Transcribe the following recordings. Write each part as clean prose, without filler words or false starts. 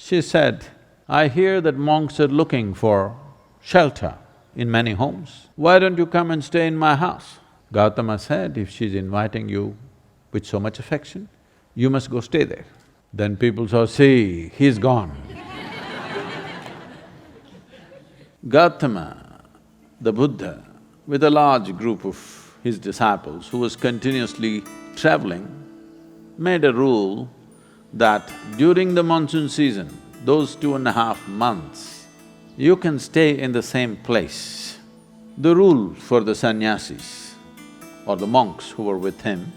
She said, "I hear that monks are looking for shelter in many homes. Why don't you come and stay in my house?" Gautama said, "If she's inviting you with so much affection, you must go stay there." Then people saw, "See, he's gone." Gautama, the Buddha, with a large group of his disciples who was continuously traveling, made a rule that during the monsoon season, those 2.5 months, you can stay in the same place. The rule for the sannyasis or the monks who were with him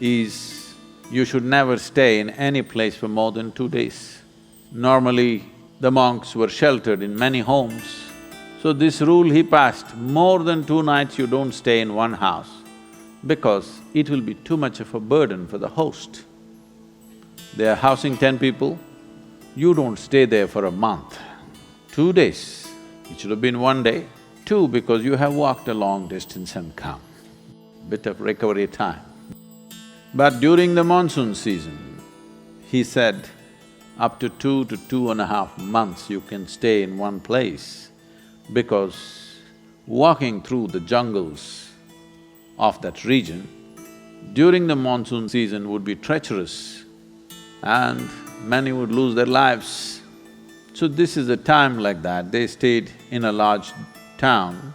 is you should never stay in any place for more than 2 days. Normally, the monks were sheltered in many homes, so this rule he passed, more than 2 nights you don't stay in one house because it will be too much of a burden for the host. They are housing 10 people, you don't stay there for a month. 2 days, it should have been 1 day. 2, because you have walked a long distance and come, bit of recovery time. But during the monsoon season, he said, up to 2 to 2.5 months you can stay in one place because walking through the jungles of that region during the monsoon season would be treacherous and many would lose their lives. So this is a time like that, they stayed in a large town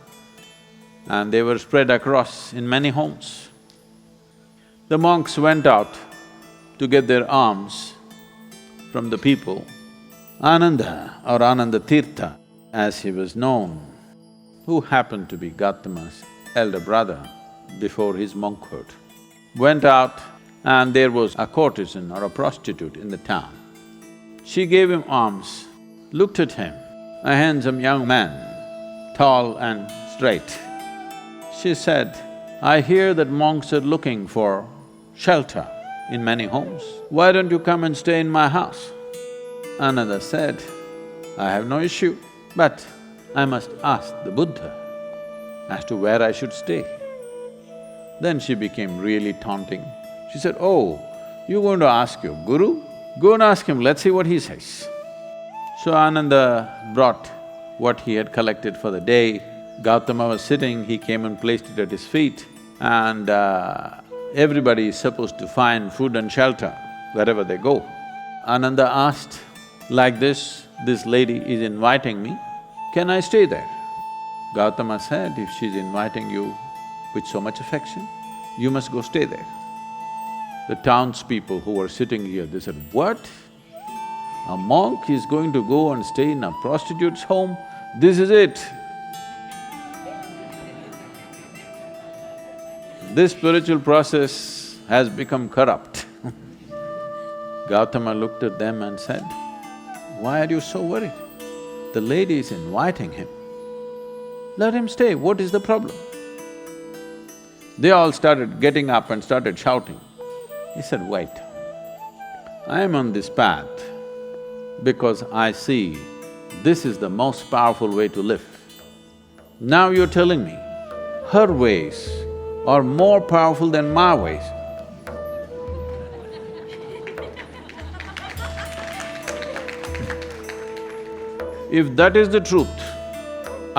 and they were spread across in many homes. The monks went out to get their alms from the people. Ananda or Ananda Tirtha, as he was known, who happened to be Gautama's elder brother before his monkhood, went out and there was a courtesan or a prostitute in the town. She gave him alms, looked at him, a handsome young man, tall and straight. She said, "I hear that monks are looking for shelter in many homes. Why don't you come and stay in my house?" Another said, "I have no issue, but I must ask the Buddha as to where I should stay." Then she became really taunting. She said, "Oh, you're going to ask your guru? Go and ask him, let's see what he says." So Ananda brought what he had collected for the day. Gautama was sitting, he came and placed it at his feet, and everybody is supposed to find food and shelter wherever they go. Ananda asked, "Like this lady is inviting me, can I stay there?" Gautama said, "If she's inviting you with so much affection, you must go stay there." The townspeople who were sitting here, they said, "What? A monk is going to go and stay in a prostitute's home? This is it." This spiritual process has become corrupt. Gautama looked at them and said, "Why are you so worried? The lady is inviting him. Let him stay, what is the problem?" They all started getting up and started shouting. He said, "Wait, I am on this path because I see this is the most powerful way to live. Now you're telling me her ways are more powerful than my ways. If that is the truth,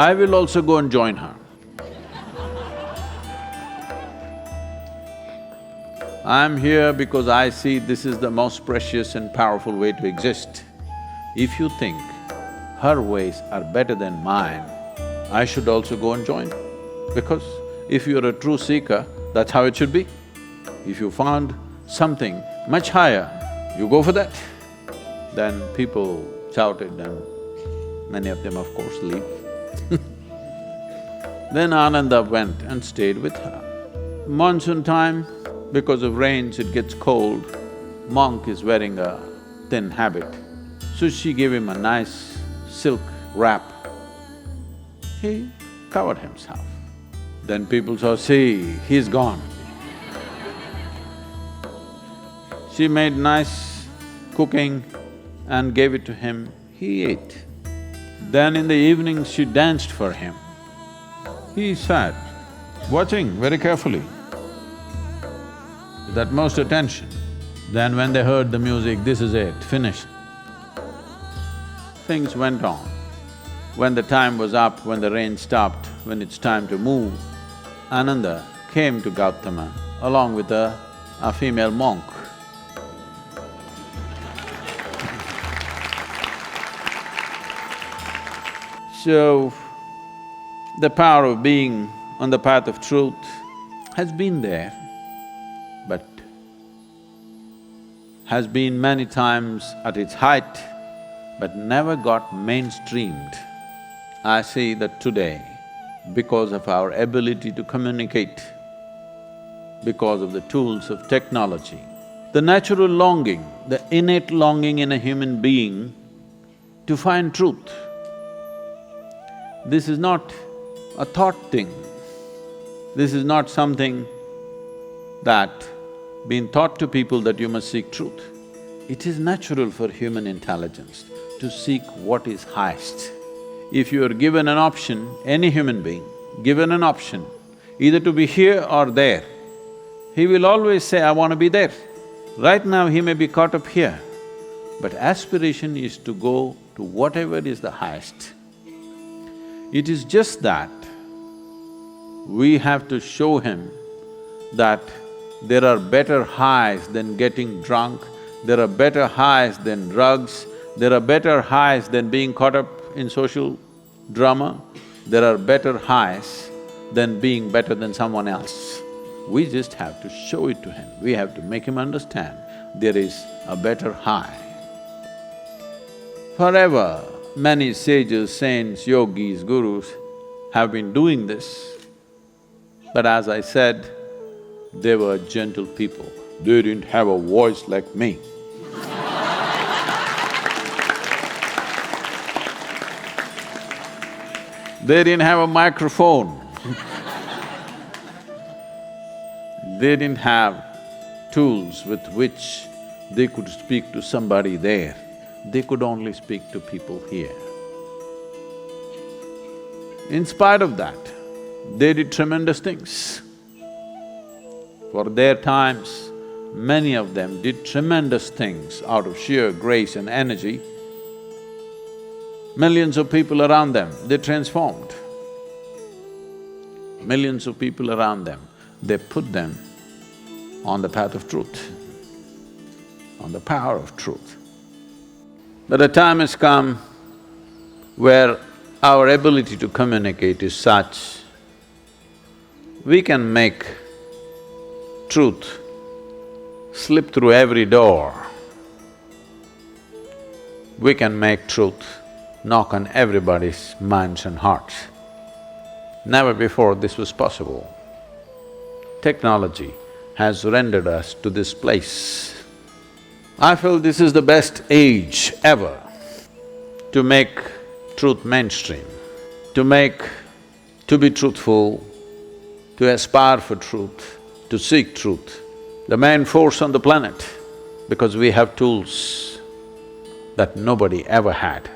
I will also go and join her. I'm here because I see this is the most precious and powerful way to exist. If you think her ways are better than mine, I should also go and join. Because if you're a true seeker, that's how it should be. If you found something much higher, you go for that." Then people shouted and many of them, of course, leave. Then Ananda went and stayed with her. Monsoon time, because of rains, it gets cold. Monk is wearing a thin habit, so she gave him a nice silk wrap. He covered himself. Then people saw, "See, he's gone." She made nice cooking and gave it to him, he ate. Then in the evening she danced for him. He sat, watching very carefully, with utmost attention. Then when they heard the music, this is it, finished. things went on. When the time was up, when the rain stopped, when it's time to move, Ananda came to Gautama along with a female monk. So, the power of being on the path of truth has been there, but has been many times at its height, but never got mainstreamed. I see that today, because of our ability to communicate, because of the tools of technology, the natural longing, the innate longing in a human being to find truth. This is not a thought thing. This is not something that been taught to people that you must seek truth. It is natural for human intelligence to seek what is highest. If you are given an option, any human being, given an option, either to be here or there, he will always say, I want to be there. Right now he may be caught up here, but aspiration is to go to whatever is the highest. It is just that we have to show him that there are better highs than getting drunk, there are better highs than drugs, there are better highs than being caught up in social drama, there are better highs than being better than someone else. We just have to show it to him, we have to make him understand there is a better high. Forever, many sages, saints, yogis, gurus have been doing this, but as I said, they were gentle people. They didn't have a voice like me. They didn't have a microphone. They didn't have tools with which they could speak to somebody there. They could only speak to people here. In spite of that, they did tremendous things. For their times, many of them did tremendous things out of sheer grace and energy. Millions of people around them, they transformed. Millions of people around them, they put them on the path of truth, on the power of truth. But a time has come where our ability to communicate is such, we can make truth slip through every door. We can make truth knock on everybody's minds and hearts. Never before this was possible. Technology has rendered us to this place. I feel this is the best age ever to make truth mainstream, to be truthful, to aspire for truth, to seek truth, the main force on the planet, because we have tools that nobody ever had.